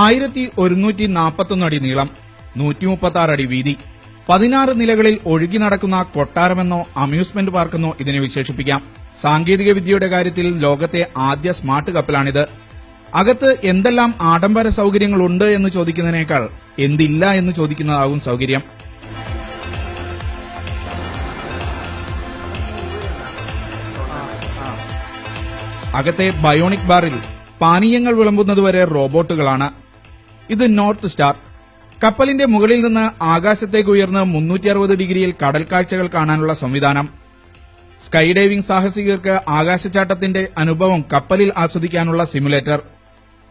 1141 അടി നീളം, 136 അടി വീതി, 16 നിലകളിൽ ഒഴുകി നടക്കുന്ന കൊട്ടാരമെന്നോ അമ്യൂസ്മെന്റ് പാർക്കെന്നോ ഇതിനെ വിശേഷിപ്പിക്കാം. സാങ്കേതിക വിദ്യയുടെ കാര്യത്തിൽ ലോകത്തെ ആദ്യ സ്മാർട്ട് കപ്പലാണിത്. അകത്ത് എന്തെല്ലാം ആഡംബര സൌകര്യങ്ങളുണ്ട് എന്ന് ചോദിക്കുന്നതിനേക്കാൾ എന്തില്ല എന്ന് ചോദിക്കുന്നതാകും സൌകര്യം. അകത്തെ ബയോണിക് ബാറിൽ പാനീയങ്ങൾ വിളമ്പുന്നതുവരെ റോബോട്ടുകളാണ്. ഇത് നോർത്ത് സ്റ്റാർ. കപ്പലിന്റെ മുകളിൽ നിന്ന് ആകാശത്തേക്ക് ഉയർന്ന് 360 ഡിഗ്രിയിൽ കടൽ കാഴ്ചകൾ കാണാനുള്ള സംവിധാനം. സ്കൈ ഡൈവിംഗ് സാഹസികർക്ക് ആകാശച്ചാട്ടത്തിന്റെ അനുഭവം കപ്പലിൽ ആസ്വദിക്കാനുള്ള സിമുലേറ്റർ.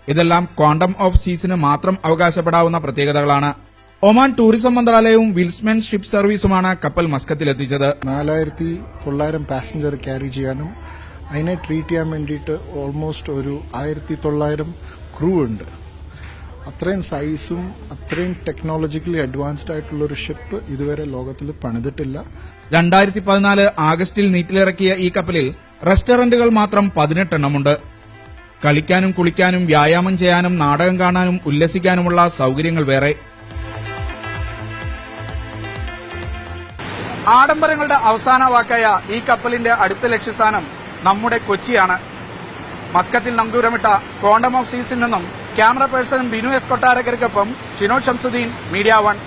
ഇതെല്ലാം ക്വാണ്ടം ഓഫ് സീസിന് മാത്രം അവകാശപ്പെടാവുന്ന പ്രത്യേകതകളാണ്. ഒമാൻ ടൂറിസം മന്ത്രാലയവും വിൽസ്മെൻ ഷിപ്പ് സർവീസുമാണ് കപ്പൽ മസ്കത്തിലെത്തിച്ചത്. 4900 പാസഞ്ചർ ക്യാരി ചെയ്യാനും അതിനെ ട്രീറ്റ് ചെയ്യാൻ വേണ്ടിയിട്ട് ഓൾമോസ്റ്റ് ഒരു 1900 ക്രൂ ഉണ്ട്. അത്രയും സൈസും അത്രയും ടെക്നോളജിക്കലി അഡ്വാൻസ്ഡ് ആയിട്ടുള്ള ഒരു ഷിപ്പ് ഇതുവരെ ലോകത്തിൽ പണിതിട്ടില്ല. 2014 ആഗസ്റ്റിൽ നീറ്റിലിറക്കിയ ഈ കപ്പലിൽ റെസ്റ്റോറന്റുകൾ മാത്രം 18 എണ്ണമുണ്ട്. കളിക്കാനും കുളിക്കാനും വ്യായാമം ചെയ്യാനും നാടകം കാണാനും ഉല്ലസിക്കാനുമുള്ള സൌകര്യങ്ങൾ വേറെ. ആഡംബരങ്ങളുടെ അവസാന വാക്കായ ഈ കപ്പലിന്റെ അടുത്ത ലക്ഷ്യസ്ഥാനം നമ്മുടെ കൊച്ചിയാണ്. മസ്കത്തിൽ നങ്കൂരമിട്ട ക്വാണ്ടം ഓഫ് സീൽസിൽ നിന്നും ക്യാമറ പേഴ്സൺ ബിനു എസ് കൊട്ടാരക്കരയ്ക്കൊപ്പം ഷിനോജ് ഷംസുദ്ദീൻ, മീഡിയ 1.